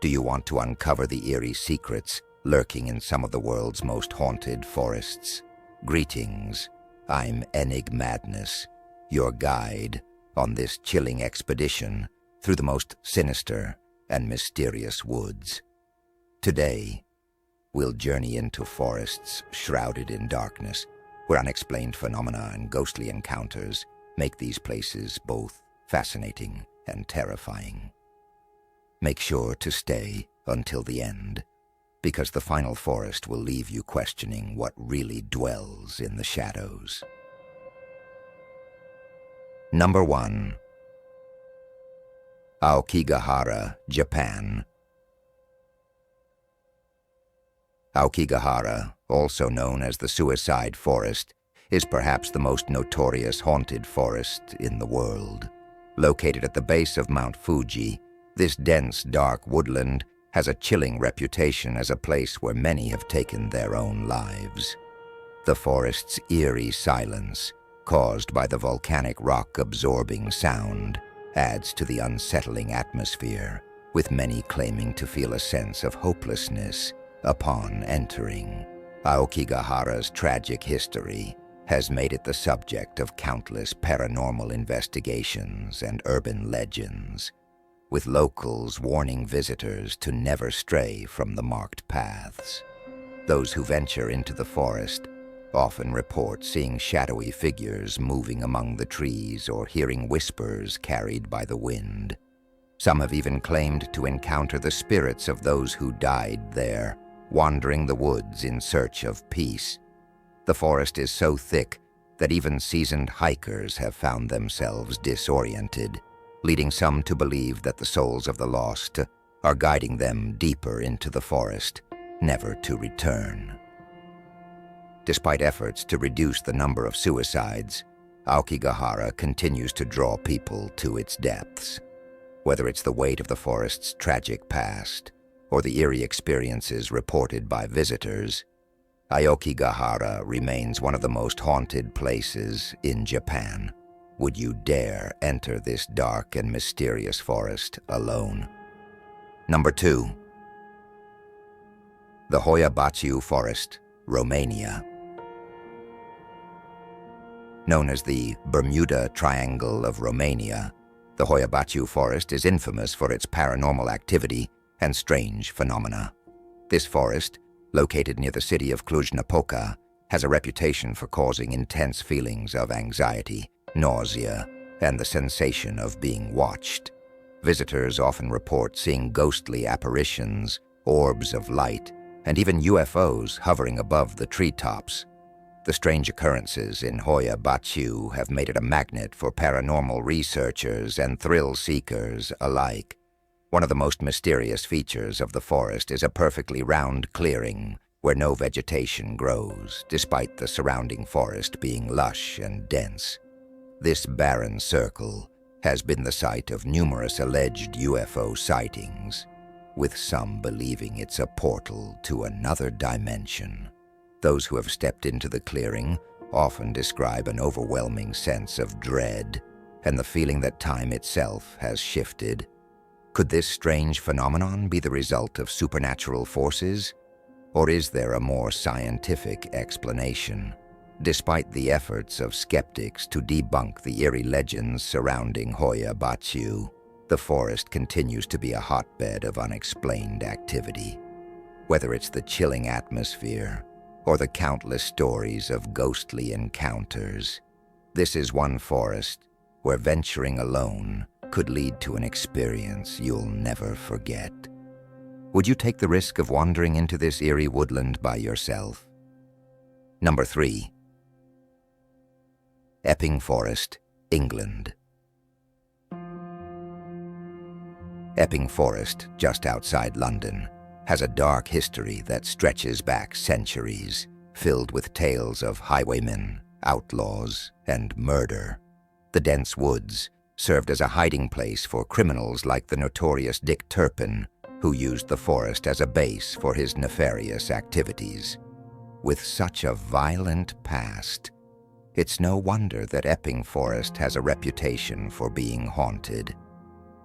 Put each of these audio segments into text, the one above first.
Do you want to uncover the eerie secrets lurking in some of the world's most haunted forests? Greetings, I'm Enigmadness, your guide on this chilling expedition through the most sinister and mysterious woods. Today, we'll journey into forests shrouded in darkness, where unexplained phenomena and ghostly encounters make these places both fascinating and terrifying. Make sure to stay until the end, because the final forest will leave you questioning what really dwells in the shadows. Number 1. Aokigahara, Japan. Aokigahara, also known as the Suicide Forest, is perhaps the most notorious haunted forest in the world. Located at the base of Mount Fuji, this dense, dark woodland has a chilling reputation as a place where many have taken their own lives. The forest's eerie silence, caused by the volcanic rock absorbing sound, adds to the unsettling atmosphere, with many claiming to feel a sense of hopelessness upon entering. Aokigahara's tragic history has made it the subject of countless paranormal investigations and urban legends, with locals warning visitors to never stray from the marked paths. Those who venture into the forest often report seeing shadowy figures moving among the trees or hearing whispers carried by the wind. Some have even claimed to encounter the spirits of those who died there, wandering the woods in search of peace. The forest is so thick that even seasoned hikers have found themselves disoriented, leading some to believe that the souls of the lost are guiding them deeper into the forest, never to return. Despite efforts to reduce the number of suicides, Aokigahara continues to draw people to its depths. Whether it's the weight of the forest's tragic past or the eerie experiences reported by visitors, Aokigahara remains one of the most haunted places in Japan. Would you dare enter this dark and mysterious forest alone? Number 2. The Hoia-Baciu Forest, Romania. Known as the Bermuda Triangle of Romania, the Hoia-Baciu Forest is infamous for its paranormal activity and strange phenomena. This forest, located near the city of Cluj-Napoca, has a reputation for causing intense feelings of anxiety, nausea, and the sensation of being watched. Visitors often report seeing ghostly apparitions, orbs of light, and even UFOs hovering above the treetops. The strange occurrences in Hoia-Baciu have made it a magnet for paranormal researchers and thrill seekers alike. One of the most mysterious features of the forest is a perfectly round clearing where no vegetation grows, despite the surrounding forest being lush and dense. This barren circle has been the site of numerous alleged UFO sightings, with some believing it's a portal to another dimension. Those who have stepped into the clearing often describe an overwhelming sense of dread and the feeling that time itself has shifted. Could this strange phenomenon be the result of supernatural forces, or is there a more scientific explanation? Despite the efforts of skeptics to debunk the eerie legends surrounding Hoia-Baciu, the forest continues to be a hotbed of unexplained activity. Whether it's the chilling atmosphere or the countless stories of ghostly encounters, this is one forest where venturing alone could lead to an experience you'll never forget. Would you take the risk of wandering into this eerie woodland by yourself? Number 3. Epping Forest, England. Epping Forest, just outside London, has a dark history that stretches back centuries, filled with tales of highwaymen, outlaws, and murder. The dense woods served as a hiding place for criminals like the notorious Dick Turpin, who used the forest as a base for his nefarious activities. With such a violent past, it's no wonder that Epping Forest has a reputation for being haunted.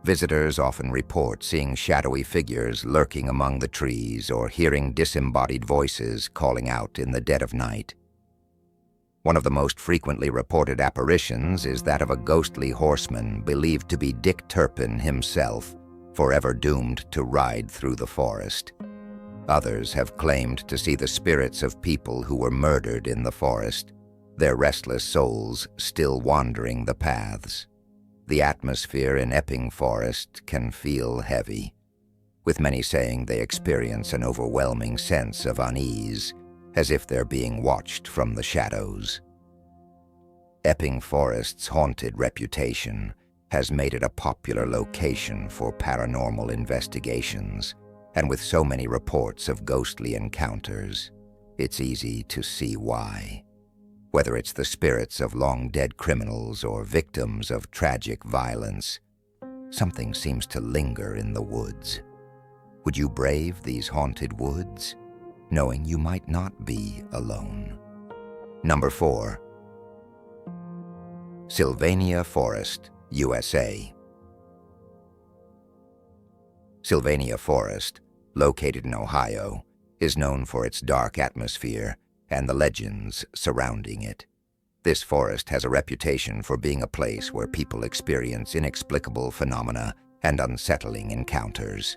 Visitors often report seeing shadowy figures lurking among the trees or hearing disembodied voices calling out in the dead of night. One of the most frequently reported apparitions is that of a ghostly horseman believed to be Dick Turpin himself, forever doomed to ride through the forest. Others have claimed to see the spirits of people who were murdered in the forest, their restless souls still wandering the paths. The atmosphere in Epping Forest can feel heavy, with many saying they experience an overwhelming sense of unease, as if they're being watched from the shadows. Epping Forest's haunted reputation has made it a popular location for paranormal investigations, and with so many reports of ghostly encounters, it's easy to see why. Whether it's the spirits of long-dead criminals or victims of tragic violence, something seems to linger in the woods. Would you brave these haunted woods, knowing you might not be alone? Number 4. Sylvania Forest, USA. Sylvania Forest, located in Ohio, is known for its dark atmosphere and the legends surrounding it. This forest has a reputation for being a place where people experience inexplicable phenomena and unsettling encounters.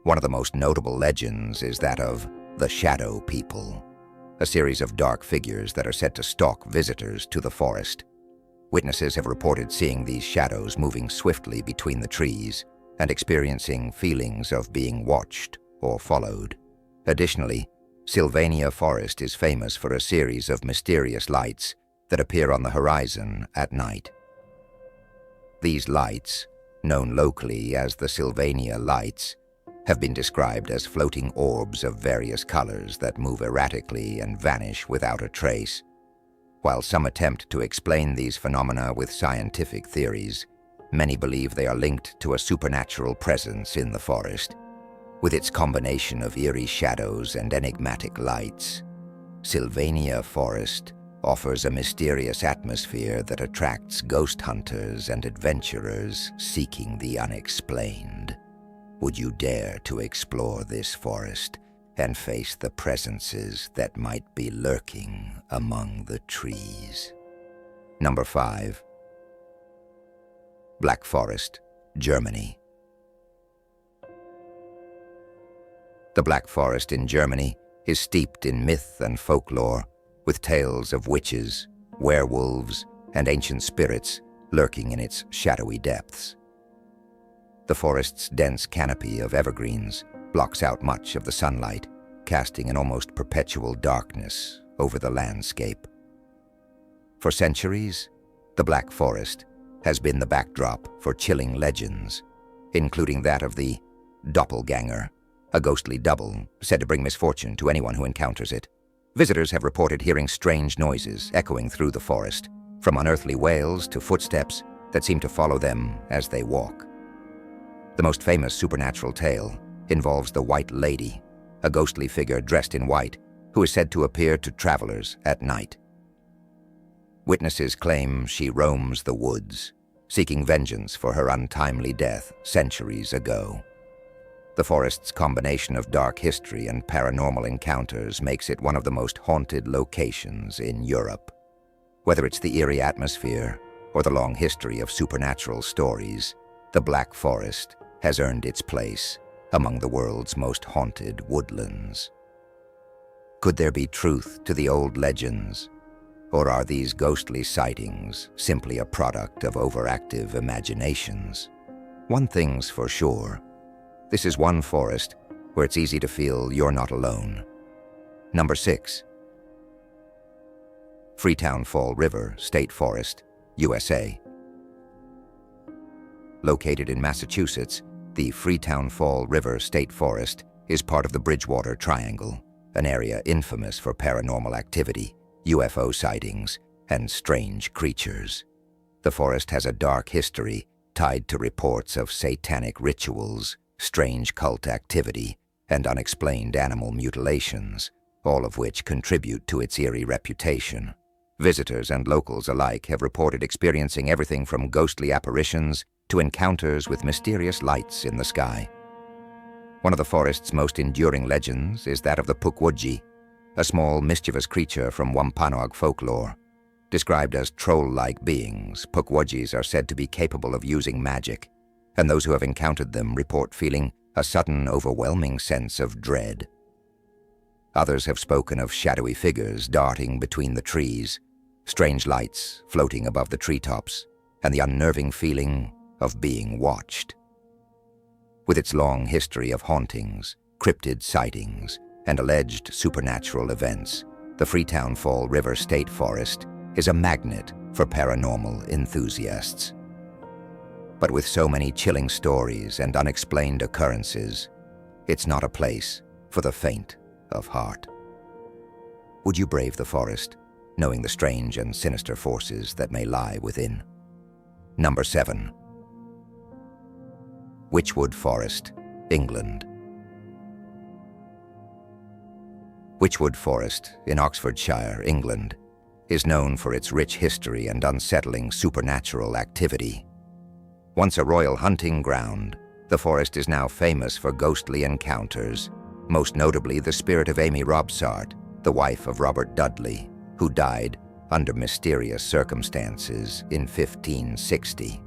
One of the most notable legends is that of the Shadow People, a series of dark figures that are said to stalk visitors to the forest. Witnesses have reported seeing these shadows moving swiftly between the trees and experiencing feelings of being watched or followed. Additionally, Sylvania Forest is famous for a series of mysterious lights that appear on the horizon at night. These lights, known locally as the Sylvania Lights, have been described as floating orbs of various colors that move erratically and vanish without a trace. While some attempt to explain these phenomena with scientific theories, many believe they are linked to a supernatural presence in the forest. With its combination of eerie shadows and enigmatic lights, Sylvania Forest offers a mysterious atmosphere that attracts ghost hunters and adventurers seeking the unexplained. Would you dare to explore this forest and face the presences that might be lurking among the trees? Number 5. Black Forest, Germany. The Black Forest in Germany is steeped in myth and folklore, with tales of witches, werewolves, and ancient spirits lurking in its shadowy depths. The forest's dense canopy of evergreens blocks out much of the sunlight, casting an almost perpetual darkness over the landscape. For centuries, the Black Forest has been the backdrop for chilling legends, including that of the doppelganger, a ghostly double said to bring misfortune to anyone who encounters it. Visitors have reported hearing strange noises echoing through the forest, from unearthly wails to footsteps that seem to follow them as they walk. The most famous supernatural tale involves the White Lady, a ghostly figure dressed in white who is said to appear to travelers at night. Witnesses claim she roams the woods, seeking vengeance for her untimely death centuries ago. The forest's combination of dark history and paranormal encounters makes it one of the most haunted locations in Europe. Whether it's the eerie atmosphere or the long history of supernatural stories, the Black Forest has earned its place among the world's most haunted woodlands. Could there be truth to the old legends, or are these ghostly sightings simply a product of overactive imaginations? One thing's for sure. This is one forest where it's easy to feel you're not alone. Number 6. Freetown-Fall River State Forest, USA. Located in Massachusetts, the Freetown-Fall River State Forest is part of the Bridgewater Triangle, an area infamous for paranormal activity, UFO sightings, and strange creatures. The forest has a dark history tied to reports of satanic rituals, strange cult activity, and unexplained animal mutilations, all of which contribute to its eerie reputation. Visitors and locals alike have reported experiencing everything from ghostly apparitions to encounters with mysterious lights in the sky. One of the forest's most enduring legends is that of the Fukiage, a small mischievous creature from Wampanoag folklore. Described as troll-like beings, Fukiages are said to be capable of using magic, and those who have encountered them report feeling a sudden, overwhelming sense of dread. Others have spoken of shadowy figures darting between the trees, strange lights floating above the treetops, and the unnerving feeling of being watched. With its long history of hauntings, cryptid sightings, and alleged supernatural events, the Freetown-Fall River State Forest is a magnet for paranormal enthusiasts. But with so many chilling stories and unexplained occurrences, it's not a place for the faint of heart. Would you brave the forest, knowing the strange and sinister forces that may lie within? Number 7. Wychwood Forest, England. Wychwood Forest in Oxfordshire, England, is known for its rich history and unsettling supernatural activity. Once a royal hunting ground, the forest is now famous for ghostly encounters, most notably the spirit of Amy Robsart, the wife of Robert Dudley, who died under mysterious circumstances in 1560.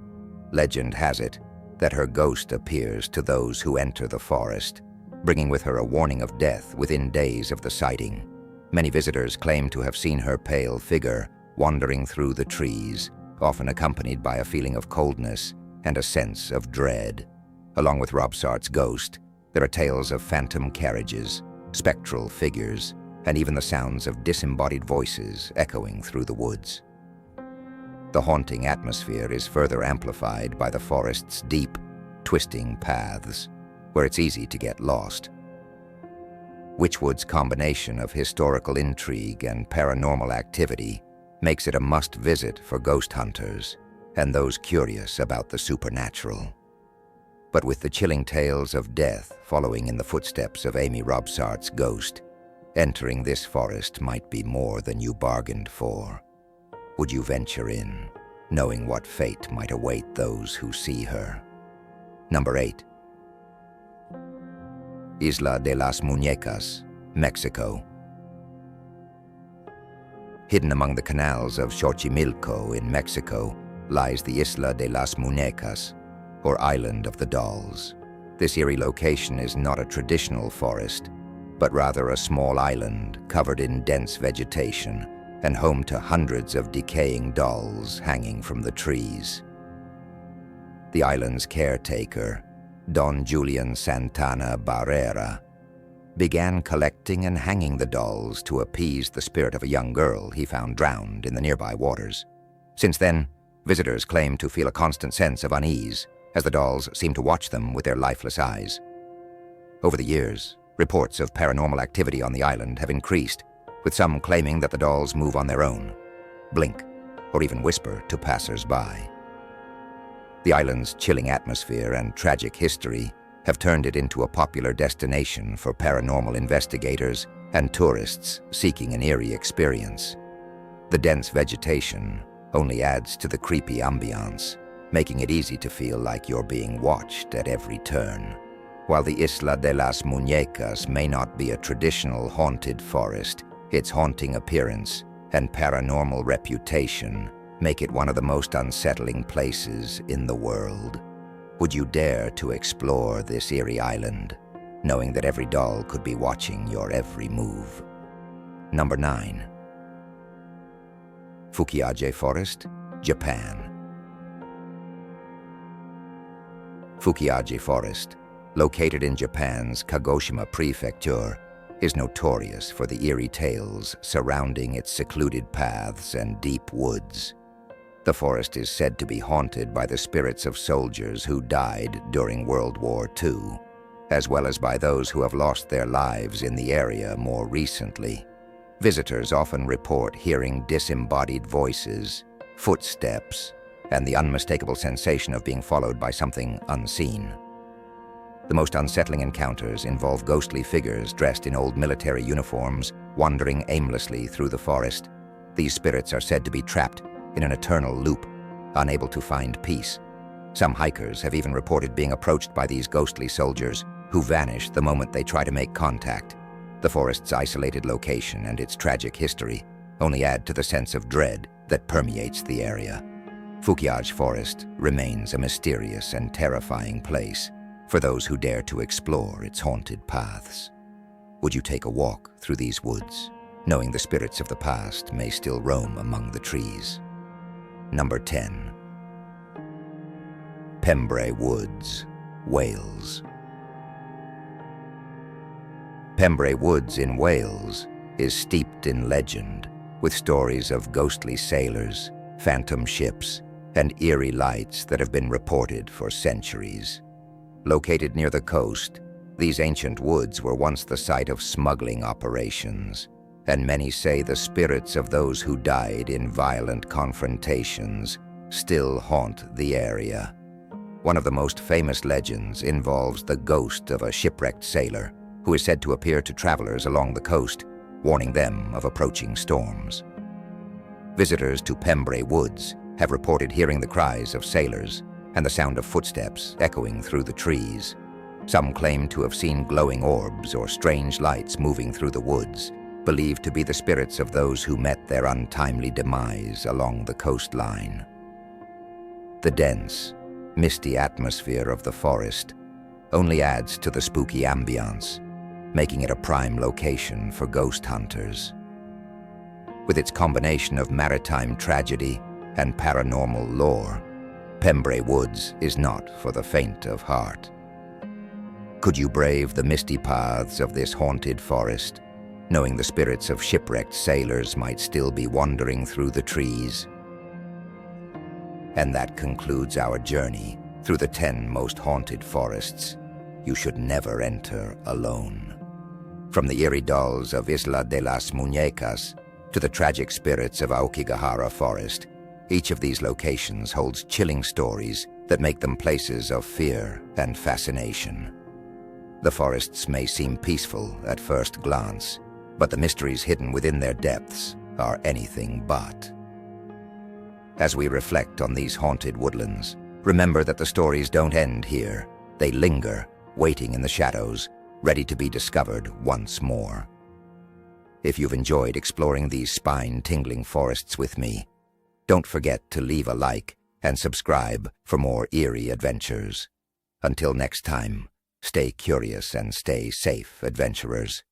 Legend has it that her ghost appears to those who enter the forest, bringing with her a warning of death within days of the sighting. Many visitors claim to have seen her pale figure wandering through the trees, often accompanied by a feeling of coldness and a sense of dread. Along with Robsart's ghost, there are tales of phantom carriages, spectral figures, and even the sounds of disembodied voices echoing through the woods. The haunting atmosphere is further amplified by the forest's deep, twisting paths, where it's easy to get lost. Wychwood's combination of historical intrigue and paranormal activity makes it a must-visit for ghost hunters and those curious about the supernatural. But with the chilling tales of death following in the footsteps of Amy Robsart's ghost, entering this forest might be more than you bargained for. Would you venture in, knowing what fate might await those who see her? Number 8. Isla de las Muñecas, Mexico. Hidden among the canals of Xochimilco in Mexico lies the Isla de las Muñecas, or Island of the Dolls. This eerie location is not a traditional forest, but rather a small island covered in dense vegetation and home to hundreds of decaying dolls hanging from the trees. The island's caretaker, Don Julian Santana Barrera, began collecting and hanging the dolls to appease the spirit of a young girl he found drowned in the nearby waters. Since then, visitors claim to feel a constant sense of unease as the dolls seem to watch them with their lifeless eyes. Over the years, reports of paranormal activity on the island have increased, with some claiming that the dolls move on their own, blink, or even whisper to passers-by. The island's chilling atmosphere and tragic history have turned it into a popular destination for paranormal investigators and tourists seeking an eerie experience. The dense vegetation only adds to the creepy ambiance, making it easy to feel like you're being watched at every turn. While the Isla de las Muñecas may not be a traditional haunted forest, its haunting appearance and paranormal reputation make it one of the most unsettling places in the world. Would you dare to explore this eerie island, knowing that every doll could be watching your every move? Number 9. Fukiage Forest, Japan. Fukiage Forest, located in Japan's Kagoshima Prefecture, is notorious for the eerie tales surrounding its secluded paths and deep woods. The forest is said to be haunted by the spirits of soldiers who died during World War II, as well as by those who have lost their lives in the area more recently. Visitors often report hearing disembodied voices, footsteps, and the unmistakable sensation of being followed by something unseen. The most unsettling encounters involve ghostly figures dressed in old military uniforms wandering aimlessly through the forest. These spirits are said to be trapped in an eternal loop, unable to find peace. Some hikers have even reported being approached by these ghostly soldiers who vanish the moment they try to make contact. The forest's isolated location and its tragic history only add to the sense of dread that permeates the area. Fukiage Forest remains a mysterious and terrifying place for those who dare to explore its haunted paths. Would you take a walk through these woods, knowing the spirits of the past may still roam among the trees? Number 10. Pembrey Woods, Wales. Pembrey Woods in Wales is steeped in legend, with stories of ghostly sailors, phantom ships, and eerie lights that have been reported for centuries. Located near the coast, these ancient woods were once the site of smuggling operations, and many say the spirits of those who died in violent confrontations still haunt the area. One of the most famous legends involves the ghost of a shipwrecked sailor who is said to appear to travelers along the coast, warning them of approaching storms. Visitors to Pembrey Woods have reported hearing the cries of sailors and the sound of footsteps echoing through the trees. Some claim to have seen glowing orbs or strange lights moving through the woods, believed to be the spirits of those who met their untimely demise along the coastline. The dense, misty atmosphere of the forest only adds to the spooky ambience, making it a prime location for ghost hunters. With its combination of maritime tragedy and paranormal lore, Pembrey Woods is not for the faint of heart. Could you brave the misty paths of this haunted forest, knowing the spirits of shipwrecked sailors might still be wandering through the trees? And that concludes our journey through the 10 most haunted forests you should never enter alone. From the eerie dolls of Isla de las Muñecas to the tragic spirits of Aokigahara Forest, each of these locations holds chilling stories that make them places of fear and fascination. The forests may seem peaceful at first glance, but the mysteries hidden within their depths are anything but. As we reflect on these haunted woodlands, remember that the stories don't end here. They linger, waiting in the shadows, ready to be discovered once more. If you've enjoyed exploring these spine-tingling forests with me, don't forget to leave a like and subscribe for more eerie adventures. Until next time, stay curious and stay safe, adventurers.